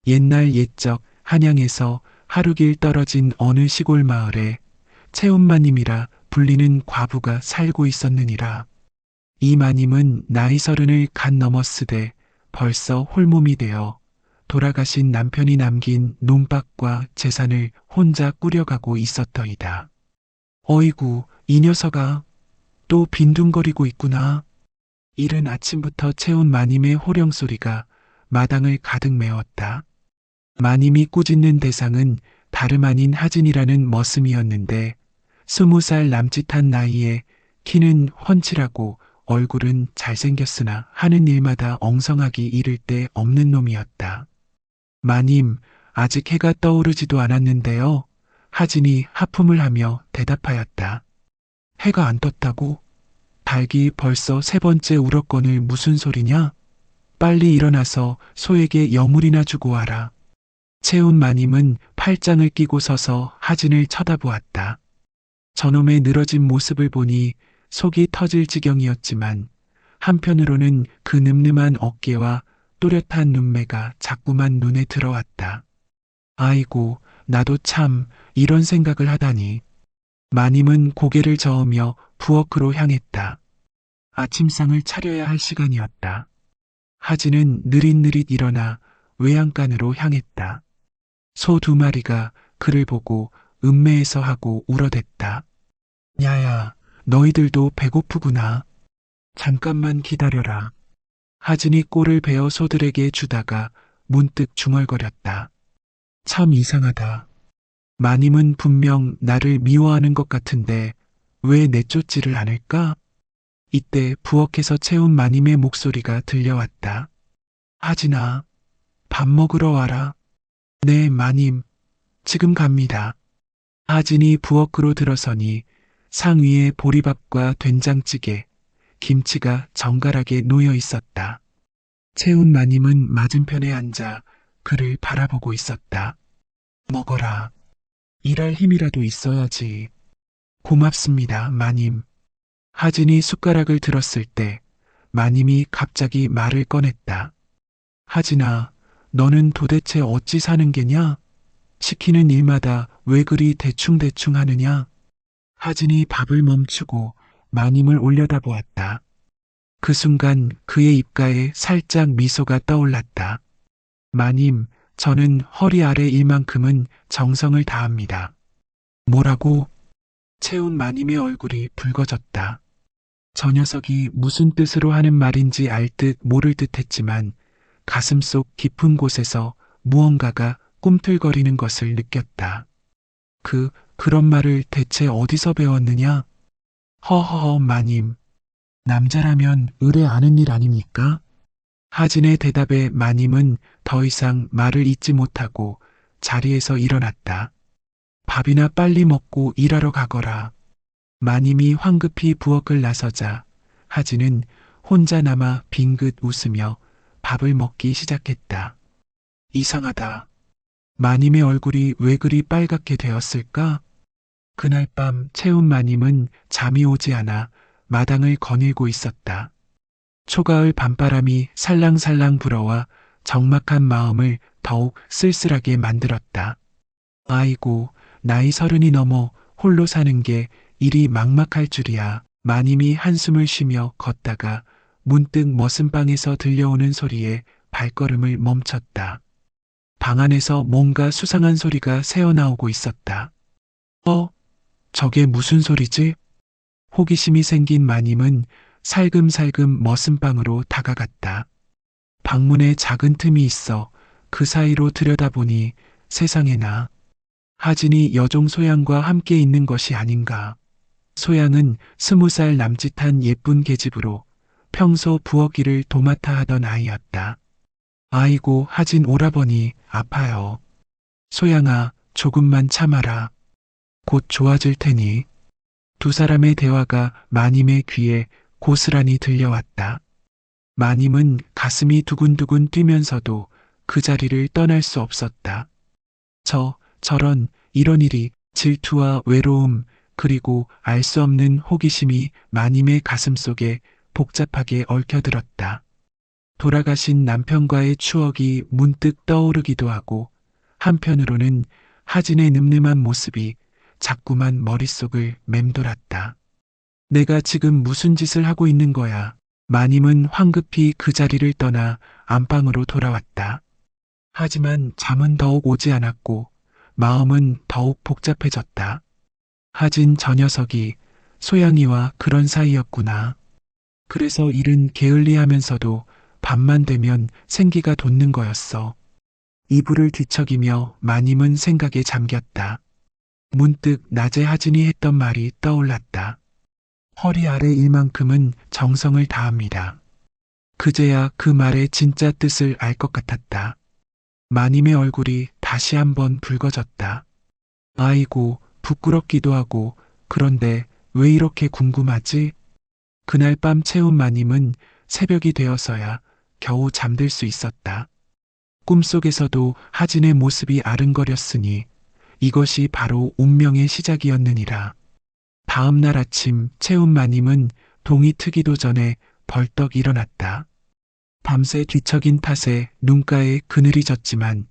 옛날 옛적 한양에서 하루길 떨어진 어느 시골 마을에 채운마님이라 불리는 과부가 살고 있었느니라. 이 마님은 나이 30을 갓 넘었으되 벌써 홀몸이 되어 돌아가신 남편이 남긴 논밭과 재산을 혼자 꾸려가고 있었더이다. 어이구, 이 녀석아, 또 빈둥거리고 있구나. 이른 아침부터 채운 마님의 호령소리가 마당을 가득 메웠다. 마님이 꾸짖는 대상은 다름 아닌 하진이라는 머슴이었는데 20살 남짓한 나이에 키는 훤칠하고 얼굴은 잘생겼으나 하는 일마다 엉성하기 이를 데 없는 놈이었다. 마님, 아직 해가 떠오르지도 않았는데요. 하진이 하품을 하며 대답하였다. 해가 안 떴다고? 닭이 벌써 3번째 울었거늘 무슨 소리냐? 빨리 일어나서 소에게 여물이나 주고 와라. 채운 마님은 팔짱을 끼고 서서 하진을 쳐다보았다. 저놈의 늘어진 모습을 보니 속이 터질 지경이었지만 한편으로는 그 늠름한 어깨와 또렷한 눈매가 자꾸만 눈에 들어왔다. 아이고, 나도 참 이런 생각을 하다니. 마님은 고개를 저으며 부엌으로 향했다. 아침상을 차려야 할 시간이었다. 하진은 느릿느릿 일어나 외양간으로 향했다. 소 2마리가 그를 보고 읍매에서 하고 울어댔다. 야야, 너희들도 배고프구나. 잠깐만 기다려라. 하진이 꼴을 베어 소들에게 주다가 문득 중얼거렸다. 참 이상하다. 마님은 분명 나를 미워하는 것 같은데 왜 내쫓지를 않을까? 이때 부엌에서 채운 마님의 목소리가 들려왔다. 하진아, 밥 먹으러 와라. 네, 마님. 지금 갑니다. 하진이 부엌으로 들어서니 상 위에 보리밥과 된장찌개, 김치가 정갈하게 놓여 있었다. 채운 마님은 맞은편에 앉아 그를 바라보고 있었다. 먹어라. 일할 힘이라도 있어야지. 고맙습니다, 마님. 하진이 숟가락을 들었을 때 마님이 갑자기 말을 꺼냈다. 하진아, 너는 도대체 어찌 사는 게냐? 시키는 일마다 왜 그리 대충대충 하느냐? 하진이 밥을 멈추고 마님을 올려다보았다. 그 순간 그의 입가에 살짝 미소가 떠올랐다. 마님, 저는 허리 아래 일만큼은 정성을 다합니다. 뭐라고? 채운 마님의 얼굴이 붉어졌다. 저 녀석이 무슨 뜻으로 하는 말인지 알 듯 모를 듯 했지만 가슴속 깊은 곳에서 무언가가 꿈틀거리는 것을 느꼈다. 그런 말을 대체 어디서 배웠느냐? 허허허 마님. 남자라면 의뢰 아는 일 아닙니까? 하진의 대답에 마님은 더 이상 말을 잇지 못하고 자리에서 일어났다. 밥이나 빨리 먹고 일하러 가거라. 마님이 황급히 부엌을 나서자 하진은 혼자 남아 빙긋 웃으며 밥을 먹기 시작했다. 이상하다. 마님의 얼굴이 왜 그리 빨갛게 되었을까? 그날 밤 채운 마님은 잠이 오지 않아 마당을 거닐고 있었다. 초가을 밤바람이 살랑살랑 불어와 적막한 마음을 더욱 쓸쓸하게 만들었다. 아이고, 나이 30이 넘어 홀로 사는 게 이리 막막할 줄이야. 마님이 한숨을 쉬며 걷다가 문득 머슴방에서 들려오는 소리에 발걸음을 멈췄다. 방 안에서 뭔가 수상한 소리가 새어나오고 있었다. 저게 무슨 소리지? 호기심이 생긴 마님은 살금살금 머슴방으로 다가갔다. 방문에 작은 틈이 있어 그 사이로 들여다보니 세상에나 하진이 여종 소양과 함께 있는 것이 아닌가. 소양은 20살 남짓한 예쁜 계집으로 평소 부엌 일을 도맡아 하던 아이였다. 아이고, 하진 오라버니 아파요. 소양아, 조금만 참아라. 곧 좋아질 테니. 두 사람의 대화가 마님의 귀에 고스란히 들려왔다. 마님은 가슴이 두근두근 뛰면서도 그 자리를 떠날 수 없었다. 저런, 이런 일이 질투와 외로움 그리고 알 수 없는 호기심이 마님의 가슴 속에 복잡하게 얽혀들었다. 돌아가신 남편과의 추억이 문득 떠오르기도 하고 한편으로는 하진의 늠름한 모습이 자꾸만 머릿속을 맴돌았다. 내가 지금 무슨 짓을 하고 있는 거야? 마님은 황급히 그 자리를 떠나 안방으로 돌아왔다. 하지만 잠은 더욱 오지 않았고 마음은 더욱 복잡해졌다. 하진 저 녀석이 소양이와 그런 사이였구나. 그래서 일은 게을리하면서도 밤만 되면 생기가 돋는 거였어. 이불을 뒤척이며 마님은 생각에 잠겼다. 문득 낮에 하진이 했던 말이 떠올랐다. 허리 아래 일만큼은 정성을 다합니다. 그제야 그 말의 진짜 뜻을 알 것 같았다. 마님의 얼굴이 다시 한번 붉어졌다. 아이고, 부끄럽기도 하고, 그런데 왜 이렇게 궁금하지? 그날 밤 채운 마님은 새벽이 되어서야 겨우 잠들 수 있었다. 꿈속에서도 하진의 모습이 아른거렸으니 이것이 바로 운명의 시작이었느니라. 다음 날 아침 채운 마님은 동이 트기도 전에 벌떡 일어났다. 밤새 뒤척인 탓에 눈가에 그늘이 졌지만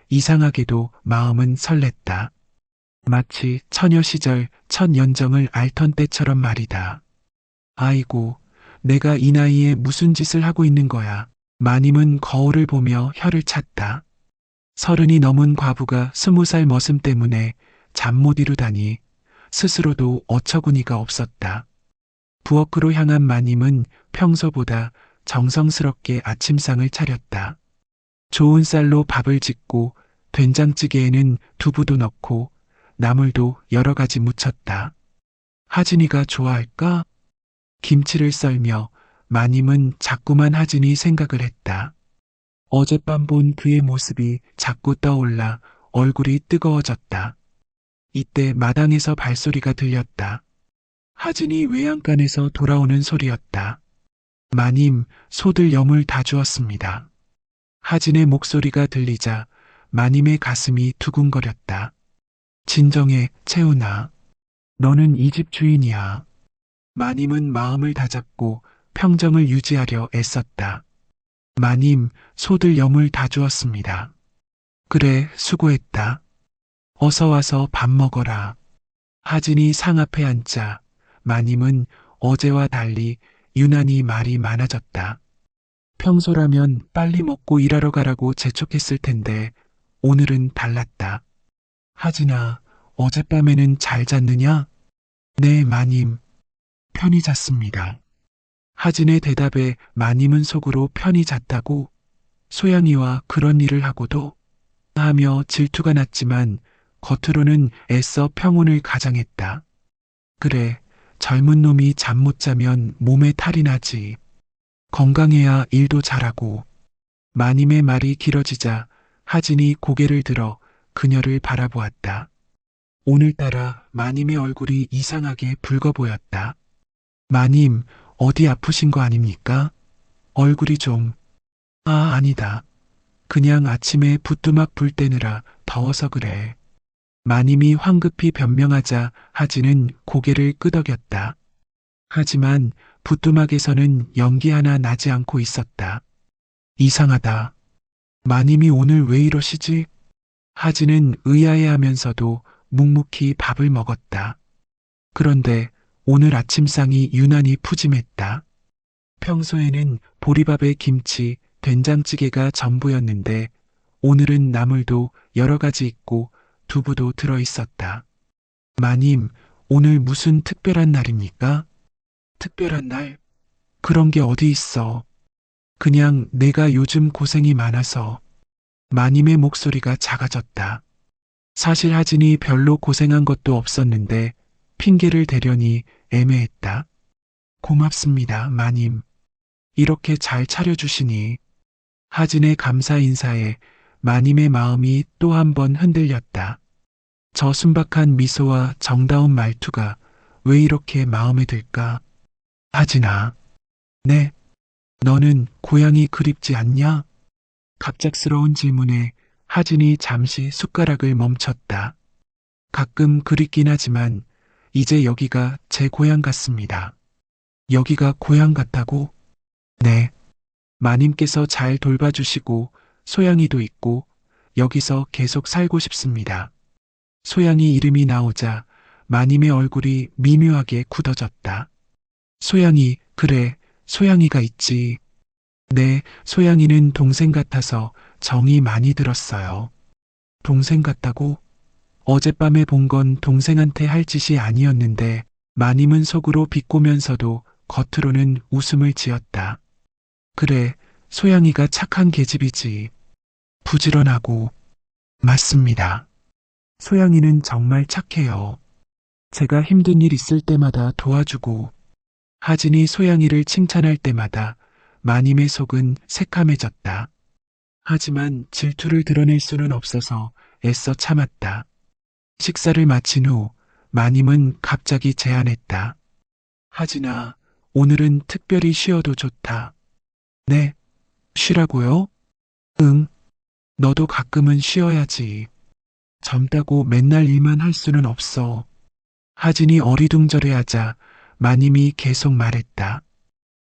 이상하게도 마음은 설렜다. 마치 처녀 시절 첫 연정을 앓던 때처럼 말이다. 아이고, 내가 이 나이에 무슨 짓을 하고 있는 거야. 마님은 거울을 보며 혀를 찼다. 30이 넘은 과부가 20살 머슴 때문에 잠 못 이루다니 스스로도 어처구니가 없었다. 부엌으로 향한 마님은 평소보다 정성스럽게 아침상을 차렸다. 좋은 쌀로 밥을 짓고 된장찌개에는 두부도 넣고 나물도 여러 가지 무쳤다. 하진이가 좋아할까? 김치를 썰며 마님은 자꾸만 하진이 생각을 했다. 어젯밤 본 그의 모습이 자꾸 떠올라 얼굴이 뜨거워졌다. 이때 마당에서 발소리가 들렸다. 하진이 외양간에서 돌아오는 소리였다. 마님, 소들 여물 다 주었습니다. 하진의 목소리가 들리자 마님의 가슴이 두근거렸다. 진정해, 채훈아. 너는 이 집 주인이야. 마님은 마음을 다잡고 평정을 유지하려 애썼다. 마님, 소들 여물 다 주었습니다. 그래, 수고했다. 어서 와서 밥 먹어라. 하진이 상 앞에 앉자 마님은 어제와 달리 유난히 말이 많아졌다. 평소라면 빨리 먹고 일하러 가라고 재촉했을 텐데 오늘은 달랐다. 하진아, 어젯밤에는 잘 잤느냐? 네, 마님. 편히 잤습니다. 하진의 대답에 마님은 속으로 편히 잤다고? 소양이와 그런 일을 하고도? 하며 질투가 났지만 겉으로는 애써 평온을 가장했다. 그래, 젊은 놈이 잠 못 자면 몸에 탈이 나지. 건강해야 일도 잘하고. 마님의 말이 길어지자 하진이 고개를 들어 그녀를 바라보았다. 오늘따라 마님의 얼굴이 이상하게 붉어 보였다. 마님, 어디 아프신 거 아닙니까? 얼굴이 좀... 아니다. 그냥 아침에 부뚜막 불 때느라 더워서 그래. 마님이 황급히 변명하자 하진은 고개를 끄덕였다. 하지만 부뚜막에서는 연기 하나 나지 않고 있었다. 이상하다. 마님이 오늘 왜 이러시지? 하진은 의아해하면서도 묵묵히 밥을 먹었다. 그런데 오늘 아침상이 유난히 푸짐했다. 평소에는 보리밥에 김치, 된장찌개가 전부였는데 오늘은 나물도 여러 가지 있고 두부도 들어있었다. 마님, 오늘 무슨 특별한 날입니까? 특별한 날? 그런 게 어디 있어. 그냥 내가 요즘 고생이 많아서. 마님의 목소리가 작아졌다. 사실 하진이 별로 고생한 것도 없었는데 핑계를 대려니 애매했다. 고맙습니다, 마님. 이렇게 잘 차려주시니. 하진의 감사 인사에 마님의 마음이 또 한 번 흔들렸다. 저 순박한 미소와 정다운 말투가 왜 이렇게 마음에 들까? 하진아. 네. 너는 고향이 그립지 않냐? 갑작스러운 질문에 하진이 잠시 숟가락을 멈췄다. 가끔 그립긴 하지만 이제 여기가 제 고향 같습니다. 여기가 고향 같다고? 네. 마님께서 잘 돌봐주시고 소양이도 있고 여기서 계속 살고 싶습니다. 소양이 이름이 나오자 마님의 얼굴이 미묘하게 굳어졌다. 소양이, 그래, 소양이가 있지. 네, 소양이는 동생 같아서 정이 많이 들었어요. 동생 같다고? 어젯밤에 본 건 동생한테 할 짓이 아니었는데 마님은 속으로 비꼬면서도 겉으로는 웃음을 지었다. 그래, 소양이가 착한 계집이지. 부지런하고. 맞습니다. 소양이는 정말 착해요. 제가 힘든 일 있을 때마다 도와주고, 하진이 소양이를 칭찬할 때마다 마님의 속은 새카매졌다. 하지만 질투를 드러낼 수는 없어서 애써 참았다. 식사를 마친 후 마님은 갑자기 제안했다. 하진아, 오늘은 특별히 쉬어도 좋다. 네, 쉬라고요? 응, 너도 가끔은 쉬어야지. 젊다고 맨날 일만 할 수는 없어. 하진이 어리둥절해하자 마님이 계속 말했다.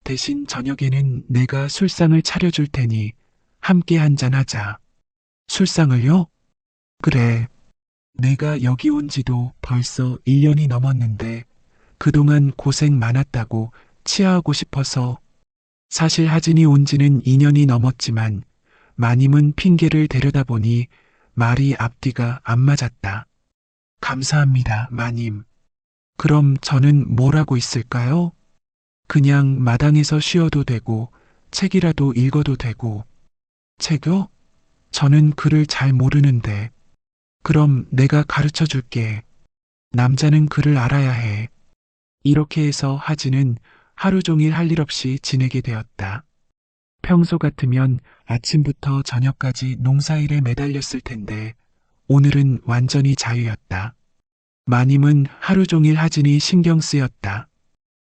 대신 저녁에는 내가 술상을 차려줄 테니 함께 한잔하자. 술상을요? 그래. 내가 여기 온 지도 벌써 1년이 넘었는데 그동안 고생 많았다고 치하하고 싶어서. 사실 하진이 온 지는 2년이 넘었지만 마님은 핑계를 대려다 보니 말이 앞뒤가 안 맞았다. 감사합니다, 마님. 그럼 저는 뭘 하고 있을까요? 그냥 마당에서 쉬어도 되고 책이라도 읽어도 되고. 책요? 저는 글을 잘 모르는데. 그럼 내가 가르쳐 줄게. 남자는 글을 알아야 해. 이렇게 해서 하진은 하루 종일 할 일 없이 지내게 되었다. 평소 같으면 아침부터 저녁까지 농사일에 매달렸을 텐데 오늘은 완전히 자유였다. 마님은 하루 종일 하진이 신경 쓰였다.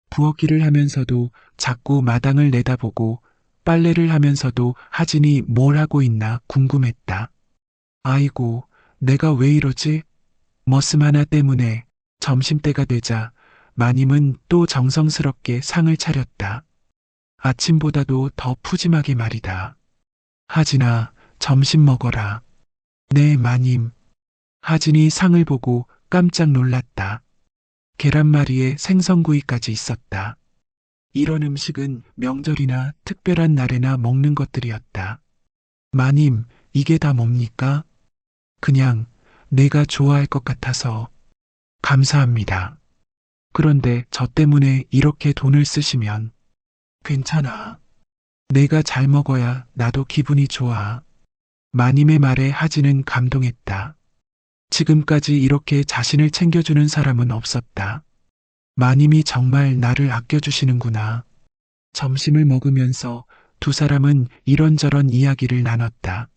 부엌일을 하면서도 자꾸 마당을 내다보고 빨래를 하면서도 하진이 뭘 하고 있나 궁금했다. 아이고, 내가 왜 이러지? 머슴 하나 때문에. 점심때가 되자 마님은 또 정성스럽게 상을 차렸다. 아침보다도 더 푸짐하게 말이다. 하진아, 점심 먹어라. 네, 마님. 하진이 상을 보고 깜짝 놀랐다. 계란말이에 생선구이까지 있었다. 이런 음식은 명절이나 특별한 날에나 먹는 것들이었다. 마님, 이게 다 뭡니까? 그냥 내가 좋아할 것 같아서. 감사합니다. 그런데 저 때문에 이렇게 돈을 쓰시면. 괜찮아. 내가 잘 먹어야 나도 기분이 좋아. 마님의 말에 하진은 감동했다. 지금까지 이렇게 자신을 챙겨주는 사람은 없었다. 마님이 정말 나를 아껴주시는구나. 점심을 먹으면서 두 사람은 이런저런 이야기를 나눴다.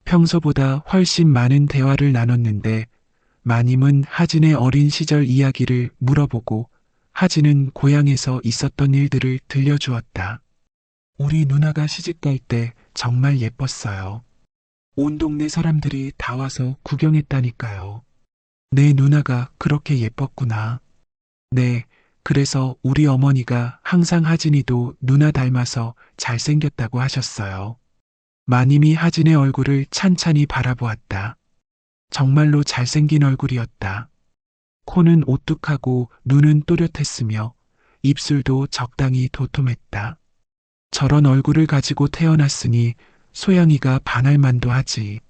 평소보다 훨씬 많은 대화를 나눴는데 마님은 하진의 어린 시절 이야기를 물어보고 하진은 고향에서 있었던 일들을 들려주었다. 우리 누나가 시집갈 때 정말 예뻤어요. 온 동네 사람들이 다 와서 구경했다니까요. 내 누나가 그렇게 예뻤구나. 네, 그래서 우리 어머니가 항상 하진이도 누나 닮아서 잘생겼다고 하셨어요. 마님이 하진의 얼굴을 찬찬히 바라보았다. 정말로 잘생긴 얼굴이었다. 코는 오뚝하고 눈은 또렷했으며 입술도 적당히 도톰했다. 저런 얼굴을 가지고 태어났으니 소양이가 반할 만도 하지.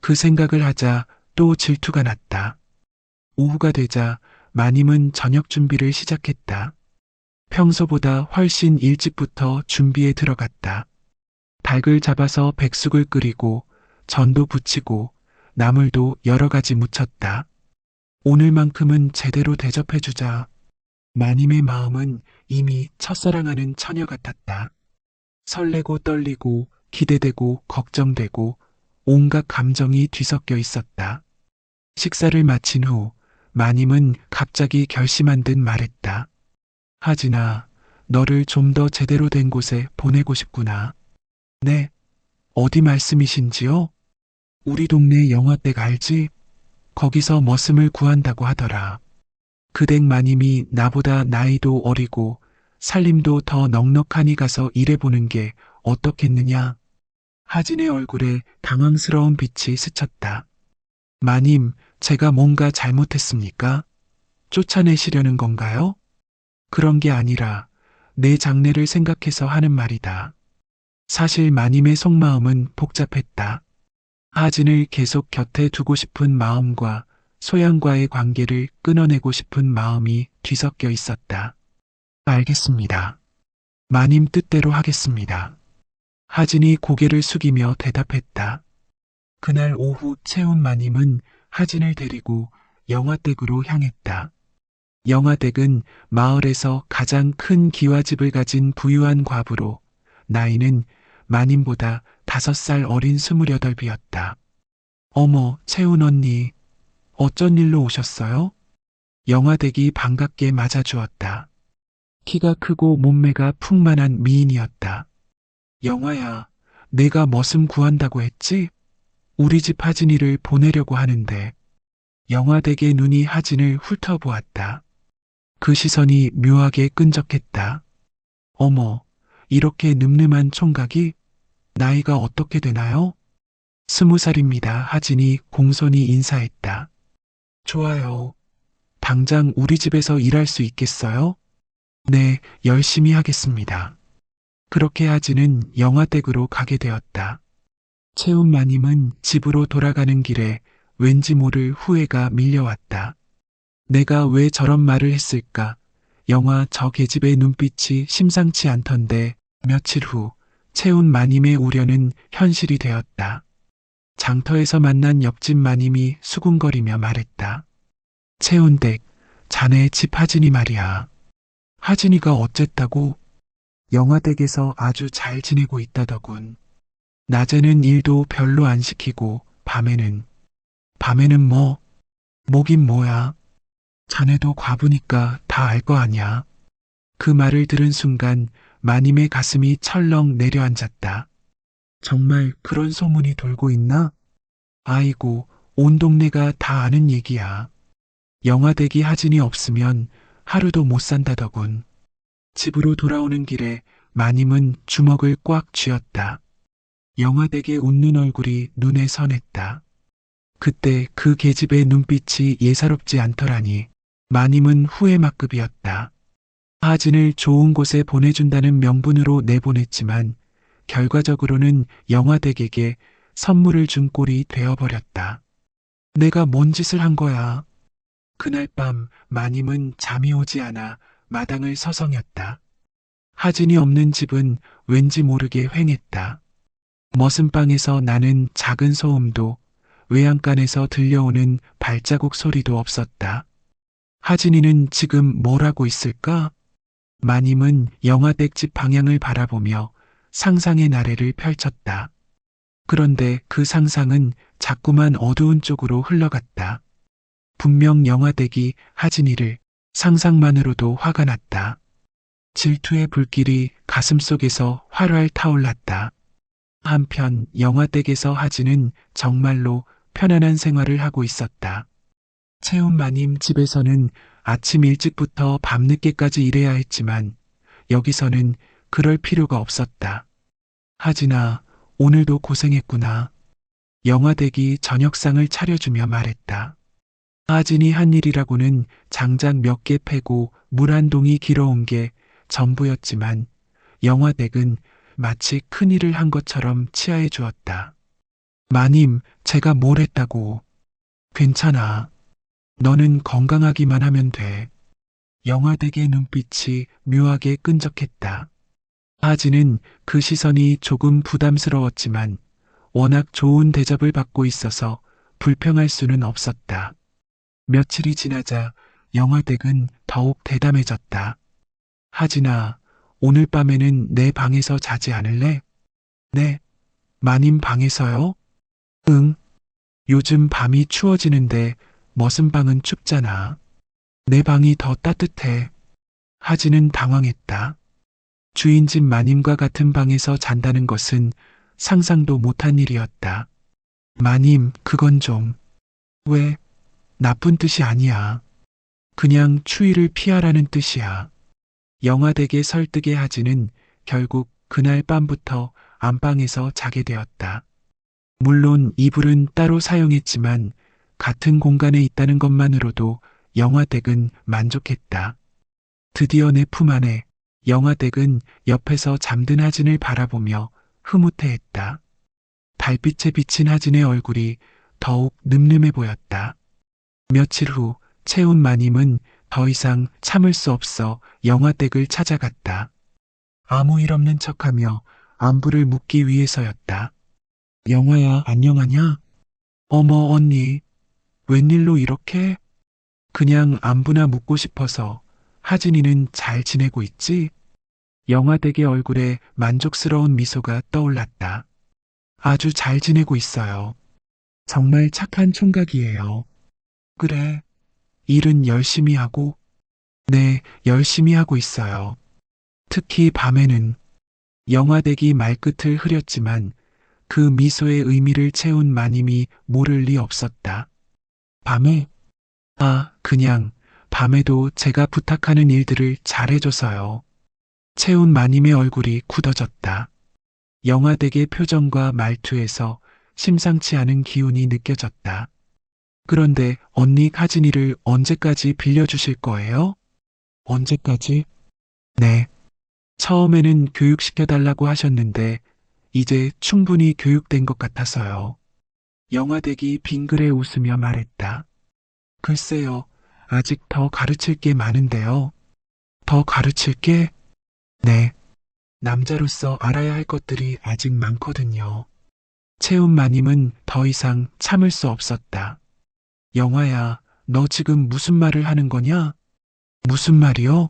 그 생각을 하자 또 질투가 났다. 오후가 되자 마님은 저녁 준비를 시작했다. 평소보다 훨씬 일찍부터 준비에 들어갔다. 닭을 잡아서 백숙을 끓이고 전도 부치고 나물도 여러 가지 무쳤다. 오늘만큼은 제대로 대접해주자. 마님의 마음은 이미 첫사랑하는 처녀 같았다. 설레고 떨리고 기대되고 걱정되고 온갖 감정이 뒤섞여 있었다. 식사를 마친 후 마님은 갑자기 결심한 듯 말했다. 하진아, 너를 좀 더 제대로 된 곳에 보내고 싶구나. 네, 어디 말씀이신지요? 우리 동네 영화댁 알지? 거기서 머슴을 구한다고 하더라. 그 댁 마님이 나보다 나이도 어리고 살림도 더 넉넉하니 가서 일해보는 게 어떻겠느냐? 하진의 얼굴에 당황스러운 빛이 스쳤다. 마님, 제가 뭔가 잘못했습니까? 쫓아내시려는 건가요? 그런 게 아니라 내 장래를 생각해서 하는 말이다. 사실 마님의 속마음은 복잡했다. 하진을 계속 곁에 두고 싶은 마음과 소양과의 관계를 끊어내고 싶은 마음이 뒤섞여 있었다. 알겠습니다. 마님 뜻대로 하겠습니다. 하진이 고개를 숙이며 대답했다. 그날 오후 채운 마님은 하진을 데리고 영화댁으로 향했다. 영화댁은 마을에서 가장 큰 기와집을 가진 부유한 과부로 나이는 마님보다 5살 어린 28이었다. 어머, 채운 언니, 어쩐 일로 오셨어요? 영화댁이 반갑게 맞아주었다. 키가 크고 몸매가 풍만한 미인이었다. 영화야, 내가 머슴 구한다고 했지? 우리 집 하진이를 보내려고 하는데. 영화댁의 눈이 하진을 훑어보았다. 그 시선이 묘하게 끈적했다. 어머, 이렇게 늠름한 총각이? 나이가 어떻게 되나요? 20살입니다. 하진이 공손히 인사했다. 좋아요. 당장 우리 집에서 일할 수 있겠어요? 네, 열심히 하겠습니다. 그렇게 하진은 영화댁으로 가게 되었다. 채운 마님은 집으로 돌아가는 길에 왠지 모를 후회가 밀려왔다. 내가 왜 저런 말을 했을까? 영화 저 계집의 눈빛이 심상치 않던데. 며칠 후 채운 마님의 우려는 현실이 되었다. 장터에서 만난 옆집 마님이 수군거리며 말했다. 채운댁, 자네 집 하진이 말이야. 하진이가 어쨌다고? 영화댁에서 아주 잘 지내고 있다더군. 낮에는 일도 별로 안 시키고 밤에는 뭐? 뭐긴 뭐야. 자네도 과부니까 다 알 거 아냐. 그 말을 들은 순간 마님의 가슴이 철렁 내려앉았다. 정말 그런 소문이 돌고 있나? 아이고, 온 동네가 다 아는 얘기야. 영화댁이 하진이 없으면 하루도 못 산다더군. 집으로 돌아오는 길에 마님은 주먹을 꽉 쥐었다. 영화댁의 웃는 얼굴이 눈에 선했다. 그때 그 계집의 눈빛이 예사롭지 않더라니. 마님은 후회막급이었다. 하진을 좋은 곳에 보내준다는 명분으로 내보냈지만 결과적으로는 영화댁에게 선물을 준 꼴이 되어버렸다. 내가 뭔 짓을 한 거야? 그날 밤 마님은 잠이 오지 않아 마당을 서성였다. 하진이 없는 집은 왠지 모르게 휑했다. 머슴방에서 나는 작은 소음도, 외양간에서 들려오는 발자국 소리도 없었다. 하진이는 지금 뭘 하고 있을까? 마님은 영화댁 집 방향을 바라보며 상상의 나래를 펼쳤다. 그런데 그 상상은 자꾸만 어두운 쪽으로 흘러갔다. 분명 영화댁이 하진이를 상상만으로도 화가 났다. 질투의 불길이 가슴속에서 활활 타올랐다. 한편 영화댁에서 하진은 정말로 편안한 생활을 하고 있었다. 채운 마님 집에서는 아침 일찍부터 밤늦게까지 일해야 했지만 여기서는 그럴 필요가 없었다. 하진아, 오늘도 고생했구나. 영화댁이 저녁상을 차려주며 말했다. 하진이 한 일이라고는 장작 몇 개 패고 물 한 동이 길어온 게 전부였지만 영화댁은 마치 큰일을 한 것처럼 치하해 주었다. 마님, 제가 뭘 했다고. 괜찮아. 너는 건강하기만 하면 돼. 영화댁의 눈빛이 묘하게 끈적했다. 하진은 그 시선이 조금 부담스러웠지만 워낙 좋은 대접을 받고 있어서 불평할 수는 없었다. 며칠이 지나자 영화댁은 더욱 대담해졌다. 하진아, 오늘 밤에는 내 방에서 자지 않을래? 네. 마님 방에서요? 응. 요즘 밤이 추워지는데 머슴방은 춥잖아. 내 방이 더 따뜻해. 하진은 당황했다. 주인집 마님과 같은 방에서 잔다는 것은 상상도 못한 일이었다. 마님, 그건 좀. 왜? 나쁜 뜻이 아니야. 그냥 추위를 피하라는 뜻이야. 영화댁의 설득에 하진은 결국 그날 밤부터 안방에서 자게 되었다. 물론 이불은 따로 사용했지만 같은 공간에 있다는 것만으로도 영화댁은 만족했다. 드디어 내 품 안에 영화댁은 옆에서 잠든 하진을 바라보며 흐뭇해했다. 달빛에 비친 하진의 얼굴이 더욱 늠름해 보였다. 며칠 후 채운 마님은 더 이상 참을 수 없어 영화댁을 찾아갔다. 아무 일 없는 척하며 안부를 묻기 위해서였다. 영화야, 안녕하냐? 어머, 언니, 웬일로 이렇게? 그냥 안부나 묻고 싶어서. 하진이는 잘 지내고 있지? 영화댁의 얼굴에 만족스러운 미소가 떠올랐다. 아주 잘 지내고 있어요. 정말 착한 총각이에요. 그래, 일은 열심히 하고? 네, 열심히 하고 있어요. 특히 밤에는. 영화댁이 말끝을 흐렸지만 그 미소의 의미를 채운 마님이 모를 리 없었다. 밤에? 아, 그냥 밤에도 제가 부탁하는 일들을 잘해줘서요. 채운 마님의 얼굴이 굳어졌다. 영화댁의 표정과 말투에서 심상치 않은 기운이 느껴졌다. 그런데 언니 하진이를 언제까지 빌려주실 거예요? 언제까지? 네. 처음에는 교육시켜달라고 하셨는데 이제 충분히 교육된 것 같아서요. 영화댁이 빙그레 웃으며 말했다. 글쎄요, 아직 더 가르칠 게 많은데요. 더 가르칠 게? 네. 남자로서 알아야 할 것들이 아직 많거든요. 채운 마님은 더 이상 참을 수 없었다. 영화야, 너 지금 무슨 말을 하는 거냐? 무슨 말이요?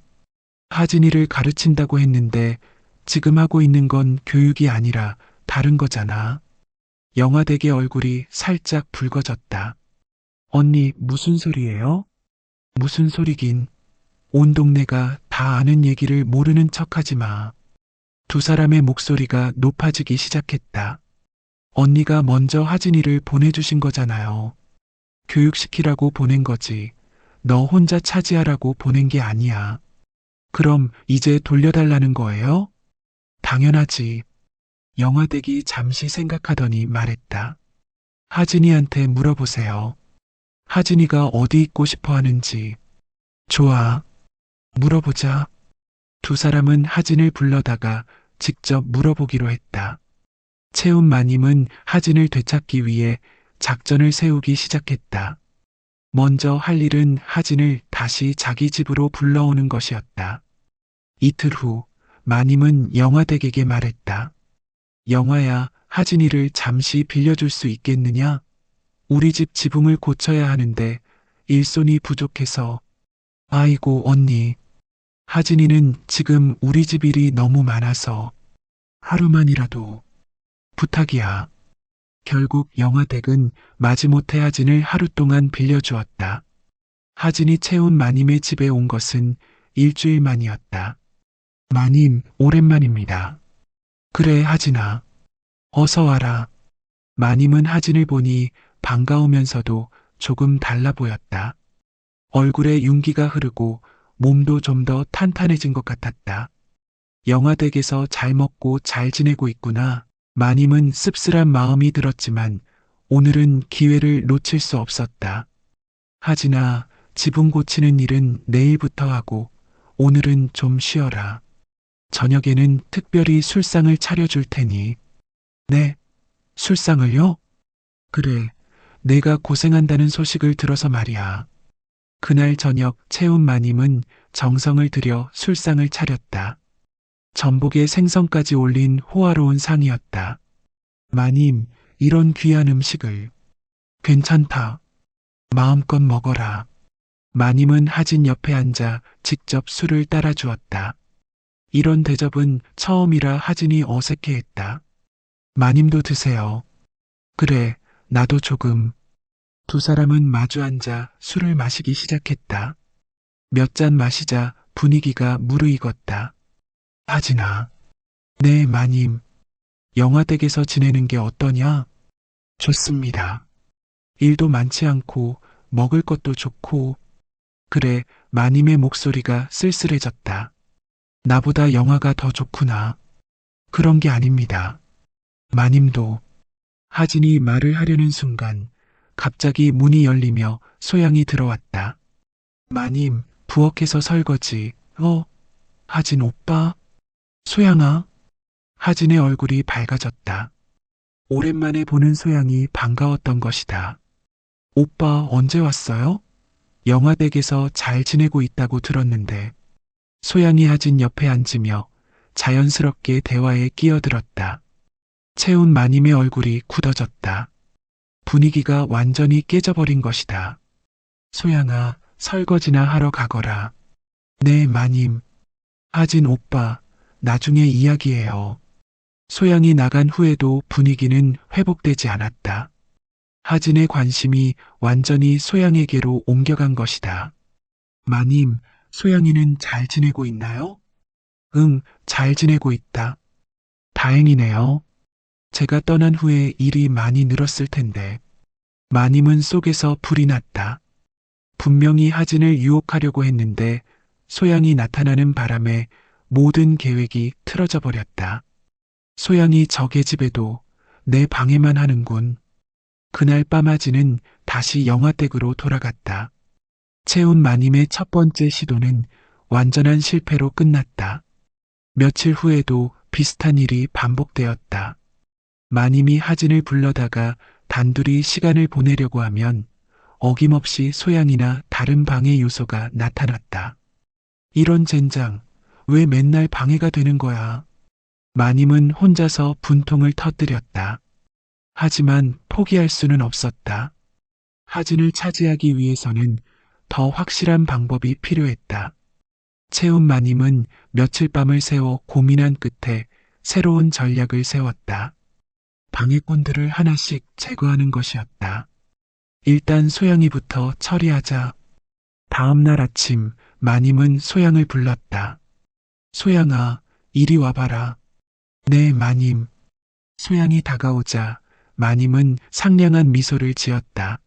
하진이를 가르친다고 했는데 지금 하고 있는 건 교육이 아니라 다른 거잖아. 영화댁의 얼굴이 살짝 붉어졌다. 언니, 무슨 소리예요? 무슨 소리긴. 온 동네가 다 아는 얘기를 모르는 척하지 마. 두 사람의 목소리가 높아지기 시작했다. 언니가 먼저 하진이를 보내주신 거잖아요. 교육시키라고 보낸 거지. 너 혼자 차지하라고 보낸 게 아니야. 그럼 이제 돌려달라는 거예요? 당연하지. 영화댁이 잠시 생각하더니 말했다. 하진이한테 물어보세요. 하진이가 어디 있고 싶어 하는지. 좋아. 물어보자. 두 사람은 하진을 불러다가 직접 물어보기로 했다. 채운 마님은 하진을 되찾기 위해 작전을 세우기 시작했다. 먼저 할 일은 하진을 다시 자기 집으로 불러오는 것이었다. 이틀 후 마님은 영화댁에게 말했다. 영화야, 하진이를 잠시 빌려줄 수 있겠느냐? 우리 집 지붕을 고쳐야 하는데 일손이 부족해서. 아이고, 언니. 하진이는 지금 우리 집 일이 너무 많아서 하루만이라도 부탁이야. 결국 영화댁은 마지못해 하진을 하루 동안 빌려주었다. 하진이 채운 마님의 집에 온 것은 일주일 만이었다. 마님, 오랜만입니다. 그래, 하진아. 어서 와라. 마님은 하진을 보니 반가우면서도 조금 달라 보였다. 얼굴에 윤기가 흐르고 몸도 좀 더 탄탄해진 것 같았다. 영화댁에서 잘 먹고 잘 지내고 있구나. 마님은 씁쓸한 마음이 들었지만 오늘은 기회를 놓칠 수 없었다. 하진아, 지붕 고치는 일은 내일부터 하고 오늘은 좀 쉬어라. 저녁에는 특별히 술상을 차려줄 테니. 네, 술상을요? 그래, 내가 고생한다는 소식을 들어서 말이야. 그날 저녁 채운 마님은 정성을 들여 술상을 차렸다. 전복에 생선까지 올린 호화로운 상이었다. 마님, 이런 귀한 음식을. 괜찮다. 마음껏 먹어라. 마님은 하진 옆에 앉아 직접 술을 따라 주었다. 이런 대접은 처음이라 하진이 어색해했다. 마님도 드세요. 그래, 나도 조금. 두 사람은 마주 앉아 술을 마시기 시작했다. 몇 잔 마시자 분위기가 무르익었다. 하진아. 네, 마님. 영화댁에서 지내는 게 어떠냐? 좋습니다. 일도 많지 않고 먹을 것도 좋고. 그래, 마님의 목소리가 쓸쓸해졌다. 나보다 영화가 더 좋구나. 그런 게 아닙니다. 마님도. 하진이 말을 하려는 순간 갑자기 문이 열리며 소양이 들어왔다. 마님, 부엌에서 설거지. 하진 오빠? 소양아? 하진의 얼굴이 밝아졌다. 오랜만에 보는 소양이 반가웠던 것이다. 오빠 언제 왔어요? 영화댁에서 잘 지내고 있다고 들었는데. 소양이 하진 옆에 앉으며 자연스럽게 대화에 끼어들었다. 채운 마님의 얼굴이 굳어졌다. 분위기가 완전히 깨져버린 것이다. 소양아, 설거지나 하러 가거라. 네, 마님. 하진 오빠, 나중에 이야기해요. 소양이 나간 후에도 분위기는 회복되지 않았다. 하진의 관심이 완전히 소양에게로 옮겨간 것이다. 마님, 소양이는 잘 지내고 있나요? 응, 잘 지내고 있다. 다행이네요. 제가 떠난 후에 일이 많이 늘었을 텐데. 마님은 속에서 불이 났다. 분명히 하진을 유혹하려고 했는데 소양이 나타나는 바람에 모든 계획이 틀어져 버렸다. 소양이 저개 집에도 내 방해만 하는군. 그날 밤 하진은 다시 영화댁으로 돌아갔다. 채운 마님의 첫 번째 시도는 완전한 실패로 끝났다. 며칠 후에도 비슷한 일이 반복되었다. 마님이 하진을 불러다가 단둘이 시간을 보내려고 하면 어김없이 소양이나 다른 방해 요소가 나타났다. 이런 젠장, 왜 맨날 방해가 되는 거야? 마님은 혼자서 분통을 터뜨렸다. 하지만 포기할 수는 없었다. 하진을 차지하기 위해서는 더 확실한 방법이 필요했다. 채운 마님은 며칠 밤을 새워 고민한 끝에 새로운 전략을 세웠다. 방해꾼들을 하나씩 제거하는 것이었다. 일단 소양이부터 처리하자. 다음 날 아침 마님은 소양을 불렀다. 소양아, 이리 와봐라. 네, 마님. 소양이 다가오자 마님은 상냥한 미소를 지었다.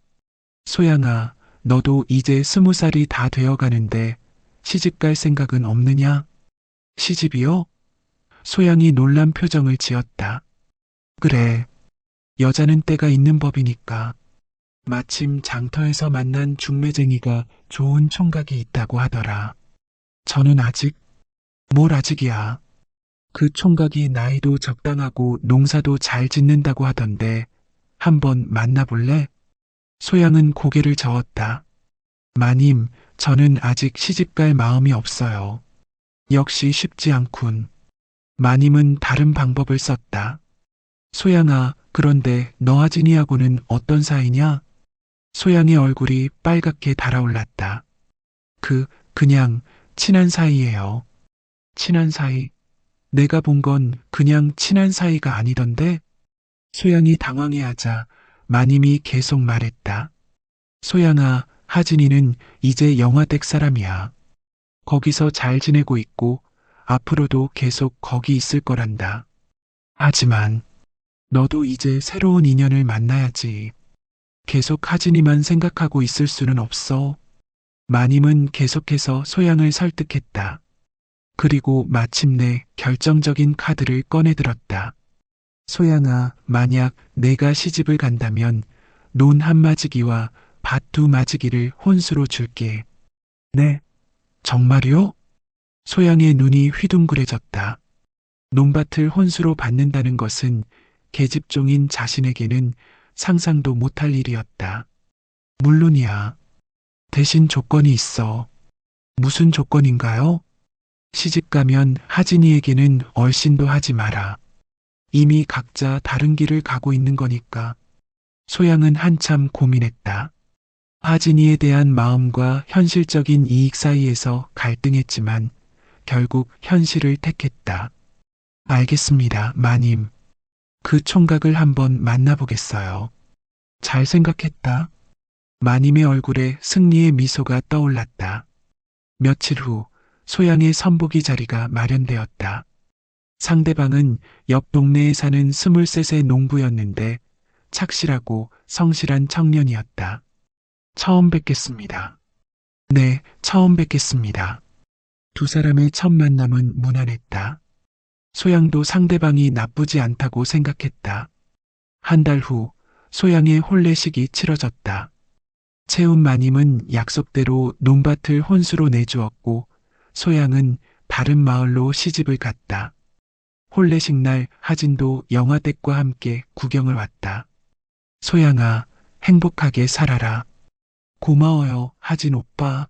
소양아, 너도 이제 20살이 다 되어가는데 시집갈 생각은 없느냐? 시집이요? 소양이 놀란 표정을 지었다. 그래. 여자는 때가 있는 법이니까. 마침 장터에서 만난 중매쟁이가 좋은 총각이 있다고 하더라. 저는 아직? 뭘 아직이야. 그 총각이 나이도 적당하고 농사도 잘 짓는다고 하던데 한번 만나볼래? 소양은 고개를 저었다. 마님, 저는 아직 시집갈 마음이 없어요. 역시 쉽지 않군. 마님은 다른 방법을 썼다. 소양아, 그런데 너 하진이하고는 어떤 사이냐? 소양의 얼굴이 빨갛게 달아올랐다. 그냥 친한 사이예요. 친한 사이? 내가 본 건 그냥 친한 사이가 아니던데? 소양이 당황해하자 마님이 계속 말했다. 소양아, 하진이는 이제 영화댁 사람이야. 거기서 잘 지내고 있고 앞으로도 계속 거기 있을 거란다. 하지만 너도 이제 새로운 인연을 만나야지. 계속 하진이만 생각하고 있을 수는 없어. 마님은 계속해서 소양을 설득했다. 그리고 마침내 결정적인 카드를 꺼내들었다. 소양아, 만약 내가 시집을 간다면 논 한 마지기와 밭 두 마지기를 혼수로 줄게. 네? 정말요? 소양의 눈이 휘둥그레졌다. 논밭을 혼수로 받는다는 것은 계집종인 자신에게는 상상도 못할 일이었다. 물론이야. 대신 조건이 있어. 무슨 조건인가요? 시집가면 하진이에게는 얼씬도 하지 마라. 이미 각자 다른 길을 가고 있는 거니까. 소양은 한참 고민했다. 하진이에 대한 마음과 현실적인 이익 사이에서 갈등했지만 결국 현실을 택했다. 알겠습니다, 마님. 그 총각을 한번 만나보겠어요. 잘 생각했다. 마님의 얼굴에 승리의 미소가 떠올랐다. 며칠 후 소양의 선보기 자리가 마련되었다. 상대방은 옆 동네에 사는 23세 농부였는데 착실하고 성실한 청년이었다. 처음 뵙겠습니다. 네, 처음 뵙겠습니다. 두 사람의 첫 만남은 무난했다. 소양도 상대방이 나쁘지 않다고 생각했다. 한 달 후 소양의 혼례식이 치러졌다. 채운 마님은 약속대로 논밭을 혼수로 내주었고 소양은 다른 마을로 시집을 갔다. 혼례식 날 하진도 영화댁과 함께 구경을 왔다. 소양아, 행복하게 살아라. 고마워요, 하진 오빠.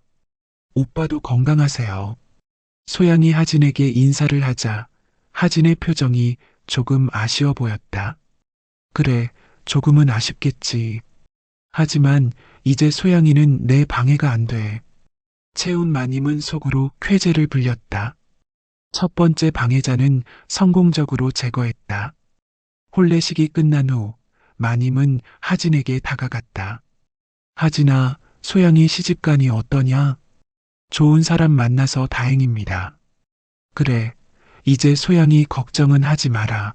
오빠도 건강하세요. 소양이 하진에게 인사를 하자 하진의 표정이 조금 아쉬워 보였다. 그래, 조금은 아쉽겠지. 하지만 이제 소양이는 내 방해가 안 돼. 채운 마님은 속으로 쾌재를 불렸다. 첫 번째 방해자는 성공적으로 제거했다. 혼례식이 끝난 후 마님은 하진에게 다가갔다. 하진아, 소양이 시집가니 어떠냐? 좋은 사람 만나서 다행입니다. 그래, 이제 소양이 걱정은 하지 마라.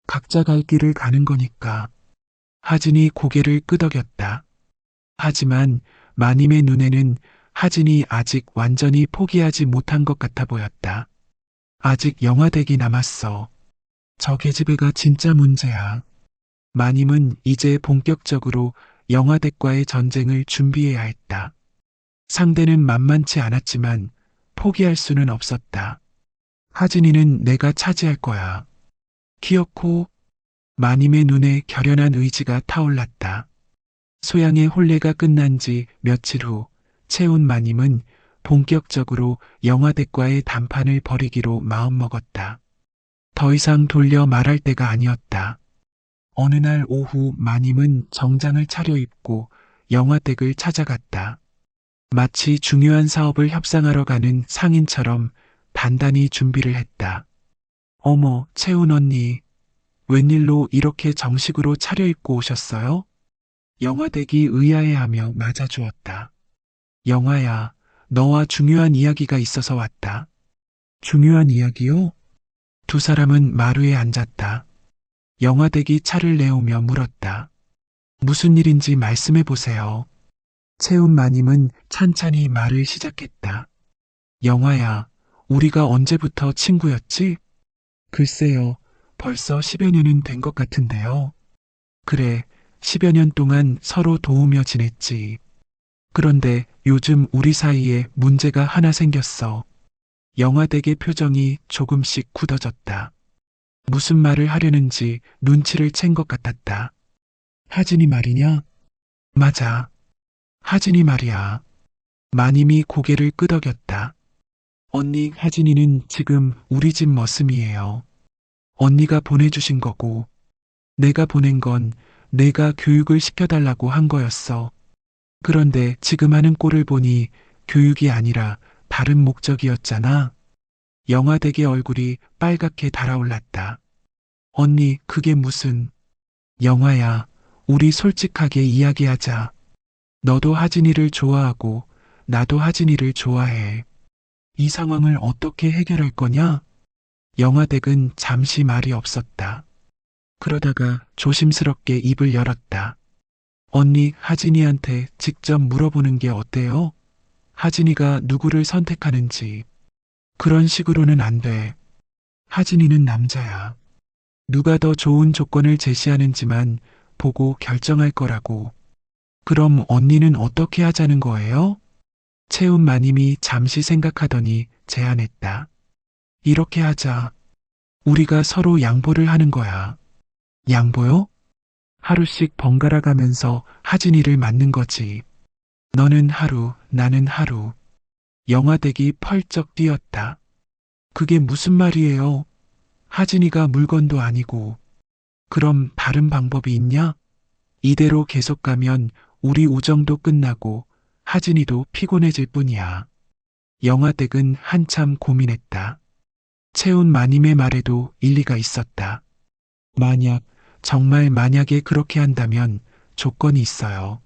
각자 갈 길을 가는 거니까. 하진이 고개를 끄덕였다. 하지만 마님의 눈에는 하진이 아직 완전히 포기하지 못한 것 같아 보였다. 아직 영화댁이 남았어. 저 계집애가 진짜 문제야. 마님은 이제 본격적으로 영화댁과의 전쟁을 준비해야 했다. 상대는 만만치 않았지만 포기할 수는 없었다. 하진이는 내가 차지할 거야. 기어코 마님의 눈에 결연한 의지가 타올랐다. 소양의 혼례가 끝난 지 며칠 후 채운 마님은 본격적으로 영화댁과의談판을 벌이기로 마음먹었다. 더 이상 돌려 말할 때가 아니었다. 어느 날 오후 마님은 정장을 차려입고 영화댁을 찾아갔다. 마치 중요한 사업을 협상하러 가는 상인처럼 단단히 준비를 했다. 어머, 채운 언니. 웬일로 이렇게 정식으로 차려입고 오셨어요? 영화댁이 의아해하며 맞아주었다. 영화야, 너와 중요한 이야기가 있어서 왔다. 중요한 이야기요? 두 사람은 마루에 앉았다. 영화댁이 차를 내오며 물었다. 무슨 일인지 말씀해 보세요. 채운 마님은 찬찬히 말을 시작했다. 영화야, 우리가 언제부터 친구였지? 글쎄요, 벌써 10여 년은 된 것 같은데요. 그래, 10여 년 동안 서로 도우며 지냈지. 그런데 요즘 우리 사이에 문제가 하나 생겼어. 영화댁의 표정이 조금씩 굳어졌다. 무슨 말을 하려는지 눈치를 챈 것 같았다. 하진이 말이냐? 맞아. 하진이 말이야. 마님이 고개를 끄덕였다. 언니 하진이는 지금 우리 집 머슴이에요. 언니가 보내주신 거고, 내가 보낸 건 내가 교육을 시켜달라고 한 거였어. 그런데 지금 하는 꼴을 보니 교육이 아니라 다른 목적이었잖아. 영화댁의 얼굴이 빨갛게 달아올랐다. 언니, 그게 무슨... 영화야, 우리 솔직하게 이야기하자. 너도 하진이를 좋아하고 나도 하진이를 좋아해. 이 상황을 어떻게 해결할 거냐? 영화댁은 잠시 말이 없었다. 그러다가 조심스럽게 입을 열었다. 언니, 하진이한테 직접 물어보는 게 어때요? 하진이가 누구를 선택하는지. 그런 식으로는 안 돼. 하진이는 남자야. 누가 더 좋은 조건을 제시하는지만 보고 결정할 거라고. 그럼 언니는 어떻게 하자는 거예요? 채운 마님이 잠시 생각하더니 제안했다. 이렇게 하자. 우리가 서로 양보를 하는 거야. 양보요? 하루씩 번갈아 가면서 하진이를 맞는 거지. 너는 하루, 나는 하루. 영화댁이 펄쩍 뛰었다. 그게 무슨 말이에요? 하진이가 물건도 아니고. 그럼 다른 방법이 있냐? 이대로 계속 가면 우리 우정도 끝나고 하진이도 피곤해질 뿐이야. 영화댁은 한참 고민했다. 채운 마님의 말에도 일리가 있었다. 만약, 정말 만약에 그렇게 한다면 조건이 있어요.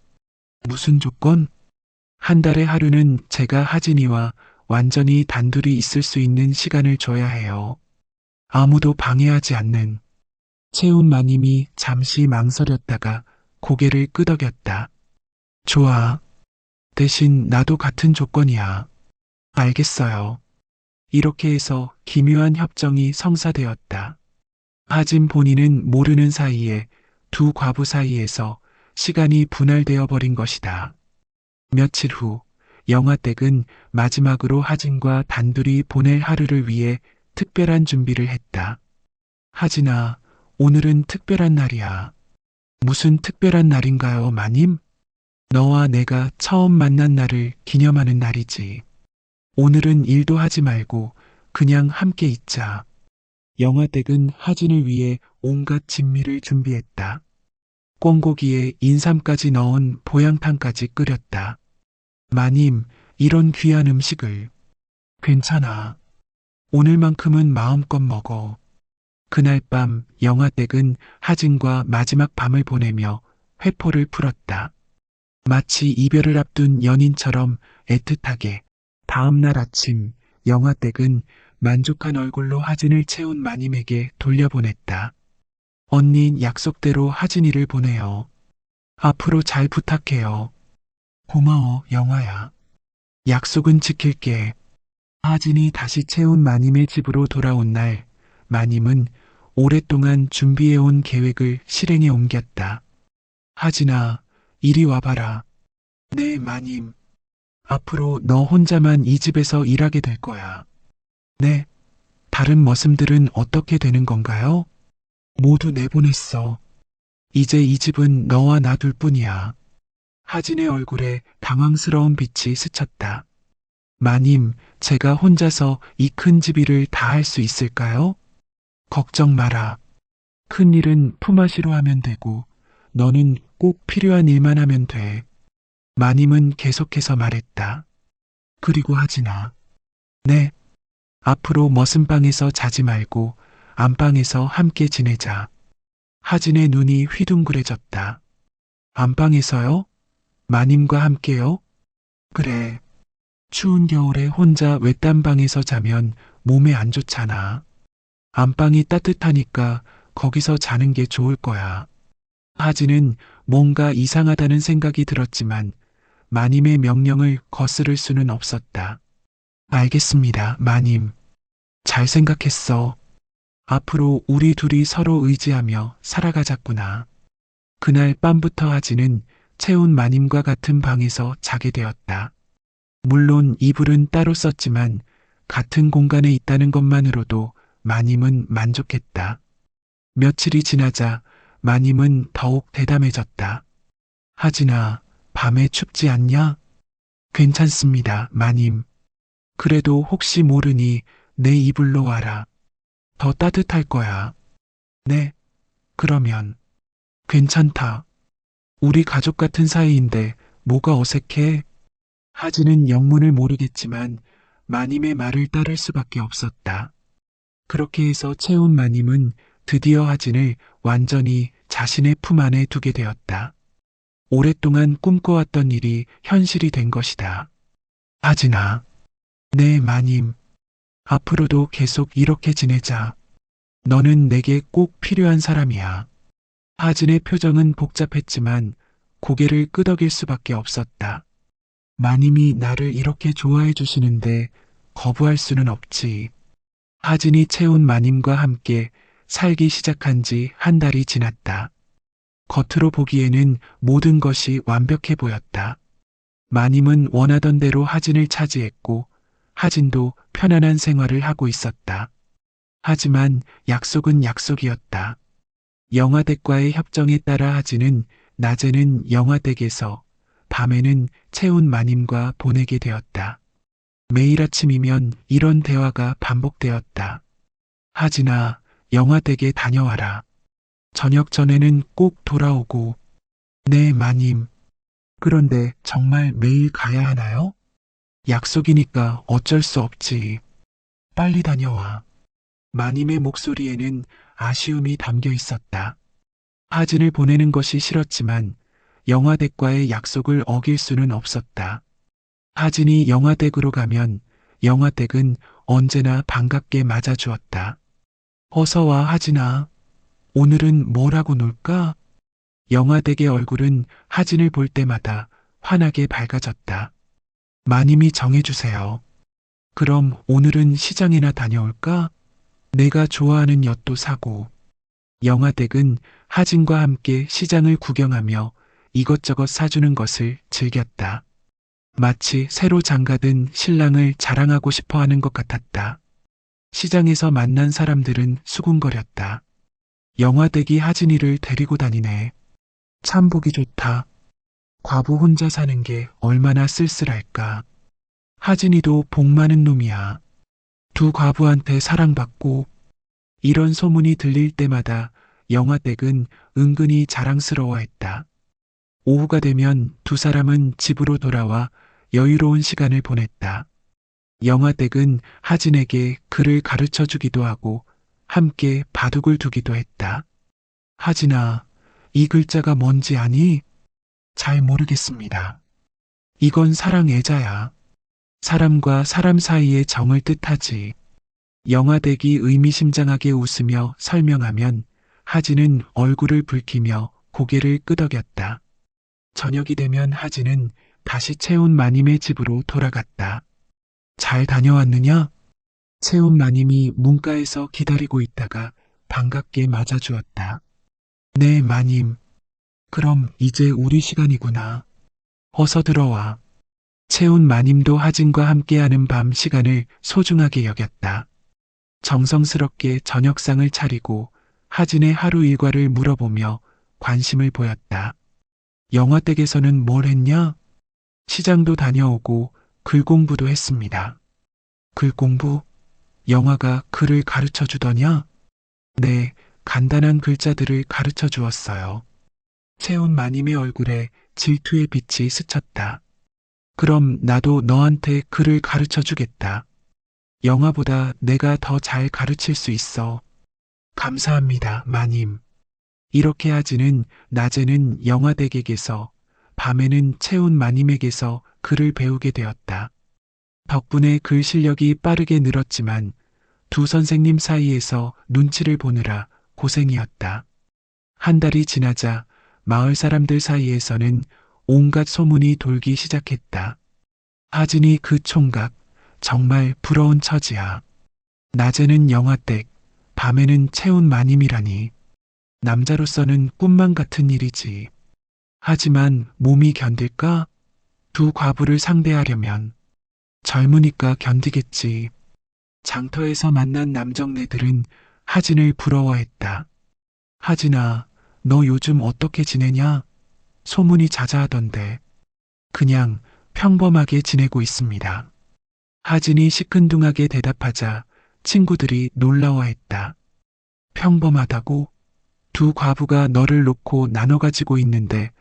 무슨 조건? 한 달에 하루는 제가 하진이와 완전히 단둘이 있을 수 있는 시간을 줘야 해요. 아무도 방해하지 않는. 채운 마님이 잠시 망설였다가 고개를 끄덕였다. 좋아. 대신 나도 같은 조건이야. 알겠어요. 이렇게 해서 기묘한 협정이 성사되었다. 하진 본인은 모르는 사이에 두 과부 사이에서 시간이 분할되어 버린 것이다. 며칠 후 영화댁은 마지막으로 하진과 단둘이 보낼 하루를 위해 특별한 준비를 했다. 하진아, 오늘은 특별한 날이야. 무슨 특별한 날인가요, 마님? 너와 내가 처음 만난 날을 기념하는 날이지. 오늘은 일도 하지 말고 그냥 함께 있자. 영화댁은 하진을 위해 온갖 진미를 준비했다. 꿩고기에 인삼까지 넣은 보양탕까지 끓였다. 마님, 이런 귀한 음식을. 괜찮아. 오늘만큼은 마음껏 먹어. 그날 밤 영화댁은 하진과 마지막 밤을 보내며 회포를 풀었다. 마치 이별을 앞둔 연인처럼 애틋하게. 다음 날 아침 영화댁은 만족한 얼굴로 하진을 채운 마님에게 돌려보냈다. 언니 약속대로 하진이를 보내요. 앞으로 잘 부탁해요. 고마워, 영화야. 약속은 지킬게. 하진이 다시 채운 마님의 집으로 돌아온 날, 마님은 오랫동안 준비해온 계획을 실행에 옮겼다. 하진아, 이리 와봐라. 네, 마님. 앞으로 너 혼자만 이 집에서 일하게 될 거야. 네. 다른 머슴들은 어떻게 되는 건가요? 모두 내보냈어. 이제 이 집은 너와 나 둘뿐이야. 하진의 얼굴에 당황스러운 빛이 스쳤다. 마님, 제가 혼자서 이 큰 집 일을 다 할 수 있을까요? 걱정 마라. 큰 일은 품앗이로 하면 되고, 너는 꼭 필요한 일만 하면 돼. 마님은 계속해서 말했다. 그리고 하진아. 네. 앞으로 머슴방에서 자지 말고 안방에서 함께 지내자. 하진의 눈이 휘둥그레졌다. 안방에서요? 마님과 함께요? 그래. 추운 겨울에 혼자 외딴 방에서 자면 몸에 안 좋잖아. 안방이 따뜻하니까 거기서 자는 게 좋을 거야. 하진은 뭔가 이상하다는 생각이 들었지만 마님의 명령을 거스를 수는 없었다. 알겠습니다, 마님. 잘 생각했어. 앞으로 우리 둘이 서로 의지하며 살아가자꾸나. 그날 밤부터 하진은 채운 마님과 같은 방에서 자게 되었다. 물론 이불은 따로 썼지만 같은 공간에 있다는 것만으로도 마님은 만족했다. 며칠이 지나자 마님은 더욱 대담해졌다. 하진아, 밤에 춥지 않냐? 괜찮습니다, 마님. 그래도 혹시 모르니 내 이불로 와라. 더 따뜻할 거야. 네, 그러면. 괜찮다. 우리 가족 같은 사이인데 뭐가 어색해? 하진은 영문을 모르겠지만 마님의 말을 따를 수밖에 없었다. 그렇게 해서 채운 마님은 드디어 하진을 완전히 자신의 품 안에 두게 되었다. 오랫동안 꿈꿔왔던 일이 현실이 된 것이다. 하진아. 네, 마님. 앞으로도 계속 이렇게 지내자. 너는 내게 꼭 필요한 사람이야. 하진의 표정은 복잡했지만 고개를 끄덕일 수밖에 없었다. 마님이 나를 이렇게 좋아해 주시는데 거부할 수는 없지. 하진이 채운 마님과 함께 살기 시작한 지 한 달이 지났다. 겉으로 보기에는 모든 것이 완벽해 보였다. 마님은 원하던 대로 하진을 차지했고 하진도 편안한 생활을 하고 있었다. 하지만 약속은 약속이었다. 영화댁과의 협정에 따라 하진은 낮에는 영화댁에서 밤에는 채운 마님과 보내게 되었다. 매일 아침이면 이런 대화가 반복되었다. 하진아, 영화댁에 다녀와라. 저녁 전에는 꼭 돌아오고. 네, 마님. 그런데 정말 매일 가야 하나요? 약속이니까 어쩔 수 없지. 빨리 다녀와. 마님의 목소리에는 아쉬움이 담겨 있었다. 하진을 보내는 것이 싫었지만 영화댁과의 약속을 어길 수는 없었다. 하진이 영화댁으로 가면 영화댁은 언제나 반갑게 맞아주었다. 어서 와, 하진아. 오늘은 뭐라고 놀까? 영화댁의 얼굴은 하진을 볼 때마다 환하게 밝아졌다. 마님이 정해주세요. 그럼 오늘은 시장이나 다녀올까? 내가 좋아하는 엿도 사고. 영화댁은 하진과 함께 시장을 구경하며 이것저것 사주는 것을 즐겼다. 마치 새로 장가든 신랑을 자랑하고 싶어 하는 것 같았다. 시장에서 만난 사람들은 수군거렸다. 영화댁이 하진이를 데리고 다니네. 참 보기 좋다. 과부 혼자 사는 게 얼마나 쓸쓸할까. 하진이도 복 많은 놈이야. 두 과부한테 사랑받고. 이런 소문이 들릴 때마다 영화댁은 은근히 자랑스러워했다. 오후가 되면 두 사람은 집으로 돌아와 여유로운 시간을 보냈다. 영화댁은 하진에게 글을 가르쳐 주기도 하고 함께 바둑을 두기도 했다. 하진아, 이 글자가 뭔지 아니? 잘 모르겠습니다. 이건 사랑 애자야. 사람과 사람 사이의 정을 뜻하지. 영화댁이 의미심장하게 웃으며 설명하면 하진은 얼굴을 붉히며 고개를 끄덕였다. 저녁이 되면 하진은 다시 채운 마님의 집으로 돌아갔다. 잘 다녀왔느냐? 채운 마님이 문가에서 기다리고 있다가 반갑게 맞아주었다. 네, 마님. 그럼 이제 우리 시간이구나. 어서 들어와. 채운 마님도 하진과 함께하는 밤 시간을 소중하게 여겼다. 정성스럽게 저녁상을 차리고 하진의 하루 일과를 물어보며 관심을 보였다. 영화댁에서는 뭘 했냐? 시장도 다녀오고 글 공부도 했습니다. 글 공부? 영화가 글을 가르쳐 주더냐? 네, 간단한 글자들을 가르쳐 주었어요. 채운 마님의 얼굴에 질투의 빛이 스쳤다. 그럼 나도 너한테 글을 가르쳐 주겠다. 영화보다 내가 더 잘 가르칠 수 있어. 감사합니다, 마님. 이렇게 하진은 낮에는 영화댁에게서, 밤에는 채운 마님에게서 글을 배우게 되었다. 덕분에 글 실력이 빠르게 늘었지만 두 선생님 사이에서 눈치를 보느라 고생이었다. 한 달이 지나자 마을 사람들 사이에서는 온갖 소문이 돌기 시작했다. 하진이 그 총각, 정말 부러운 처지야. 낮에는 영화댁, 밤에는 채운 마님이라니. 남자로서는 꿈만 같은 일이지. 하지만 몸이 견딜까? 두 과부를 상대하려면. 젊으니까 견디겠지. 장터에서 만난 남정네들은 하진을 부러워했다. 하진아, 너 요즘 어떻게 지내냐? 소문이 자자하던데. 그냥 평범하게 지내고 있습니다. 하진이 시큰둥하게 대답하자 친구들이 놀라워했다. 평범하다고? 두 과부가 너를 놓고 나눠 가지고 있는데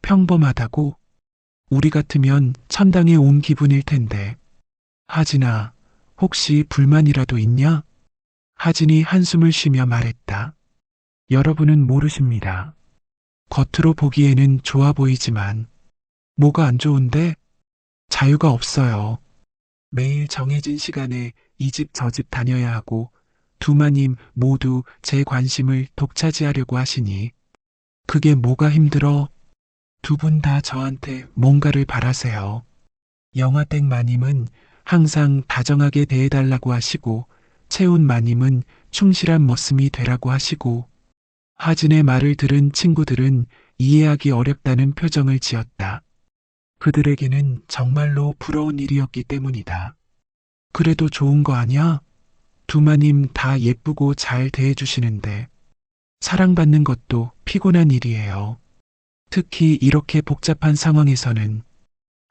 평범하다고? 우리 같으면 천당에 온 기분일 텐데. 하진아, 혹시 불만이라도 있냐? 하진이 한숨을 쉬며 말했다. 여러분은 모르십니다. 겉으로 보기에는 좋아 보이지만 뭐가 안 좋은데? 자유가 없어요. 매일 정해진 시간에 이 집 저 집 다녀야 하고 두 마님 모두 제 관심을 독차지하려고 하시니 그게 뭐가 힘들어? 두 분 다 저한테 뭔가를 바라세요. 영화댁 마님은 항상 다정하게 대해달라고 하시고 채운 마님은 충실한 머슴이 되라고 하시고 하진의 말을 들은 친구들은 이해하기 어렵다는 표정을 지었다. 그들에게는 정말로 부러운 일이었기 때문이다. 그래도 좋은 거 아냐? 두 마님 다 예쁘고 잘 대해주시는데 사랑받는 것도 피곤한 일이에요. 특히 이렇게 복잡한 상황에서는.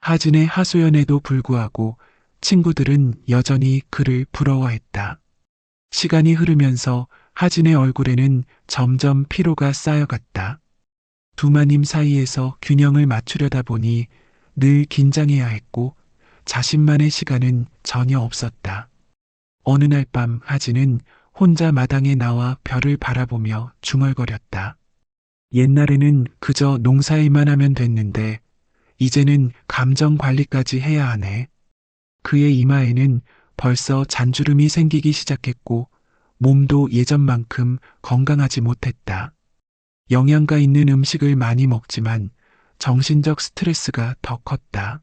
하진의 하소연에도 불구하고 친구들은 여전히 그를 부러워했다. 시간이 흐르면서 하진의 얼굴에는 점점 피로가 쌓여갔다. 두 마님 사이에서 균형을 맞추려다 보니 늘 긴장해야 했고 자신만의 시간은 전혀 없었다. 어느 날 밤 하진은 혼자 마당에 나와 별을 바라보며 중얼거렸다. 옛날에는 그저 농사일만 하면 됐는데 이제는 감정 관리까지 해야 하네. 그의 이마에는 벌써 잔주름이 생기기 시작했고 몸도 예전만큼 건강하지 못했다. 영양가 있는 음식을 많이 먹지만 정신적 스트레스가 더 컸다.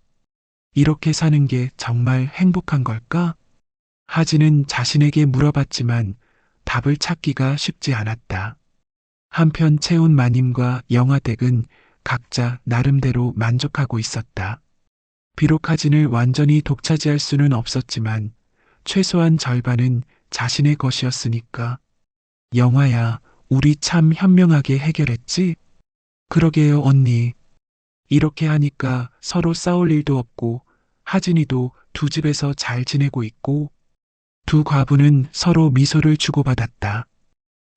이렇게 사는 게 정말 행복한 걸까? 하진은 자신에게 물어봤지만 답을 찾기가 쉽지 않았다. 한편 채운 마님과 영화댁은 각자 나름대로 만족하고 있었다. 비록 하진을 완전히 독차지할 수는 없었지만 최소한 절반은 자신의 것이었으니까. 영화야, 우리 참 현명하게 해결했지? 그러게요, 언니. 이렇게 하니까 서로 싸울 일도 없고 하진이도 두 집에서 잘 지내고 있고. 두 과부는 서로 미소를 주고받았다.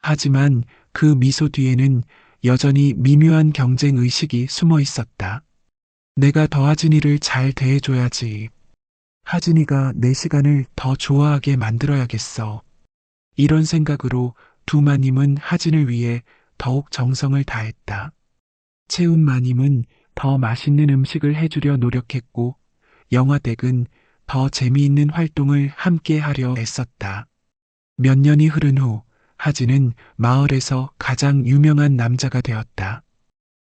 하지만 그 미소 뒤에는 여전히 미묘한 경쟁 의식이 숨어 있었다. 내가 더 하진이를 잘 대해줘야지. 하진이가 내 시간을 더 좋아하게 만들어야겠어. 이런 생각으로 두 마님은 하진을 위해 더욱 정성을 다했다. 채운 마님은 더 맛있는 음식을 해주려 노력했고, 영화댁은 더 재미있는 활동을 함께 하려 애썼다. 몇 년이 흐른 후 하진은 마을에서 가장 유명한 남자가 되었다.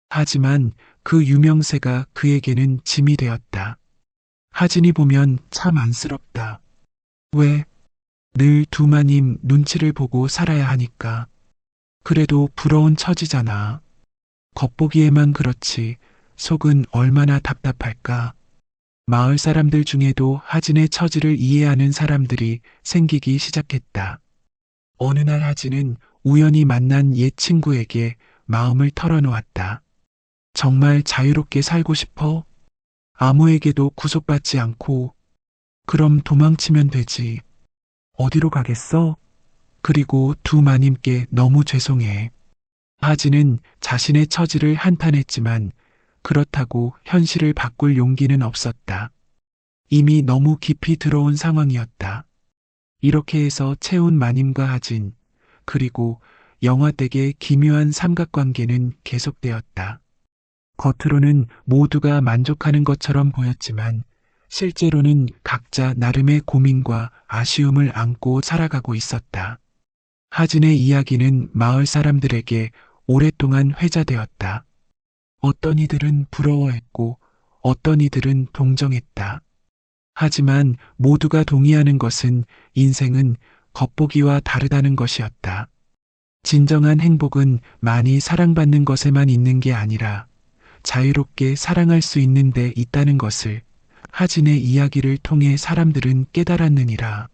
하지만 그 유명세가 그에게는 짐이 되었다. 하진이 보면 참 안쓰럽다. 왜? 늘 두 마님 눈치를 보고 살아야 하니까. 그래도 부러운 처지잖아. 겉보기에만 그렇지 속은 얼마나 답답할까. 마을 사람들 중에도 하진의 처지를 이해하는 사람들이 생기기 시작했다. 어느 날 하진은 우연히 만난 옛 친구에게 마음을 털어놓았다. 정말 자유롭게 살고 싶어? 아무에게도 구속받지 않고. 그럼 도망치면 되지. 어디로 가겠어? 그리고 두 마님께 너무 죄송해. 하진은 자신의 처지를 한탄했지만 그렇다고 현실을 바꿀 용기는 없었다. 이미 너무 깊이 들어온 상황이었다. 이렇게 해서 채운 마님과 하진, 그리고 영화댁의 기묘한 삼각관계는 계속되었다. 겉으로는 모두가 만족하는 것처럼 보였지만 실제로는 각자 나름의 고민과 아쉬움을 안고 살아가고 있었다. 하진의 이야기는 마을 사람들에게 오랫동안 회자되었다. 어떤 이들은 부러워했고 어떤 이들은 동정했다. 하지만 모두가 동의하는 것은 인생은 겉보기와 다르다는 것이었다. 진정한 행복은 많이 사랑받는 것에만 있는 게 아니라 자유롭게 사랑할 수 있는 데 있다는 것을 하진의 이야기를 통해 사람들은 깨달았느니라.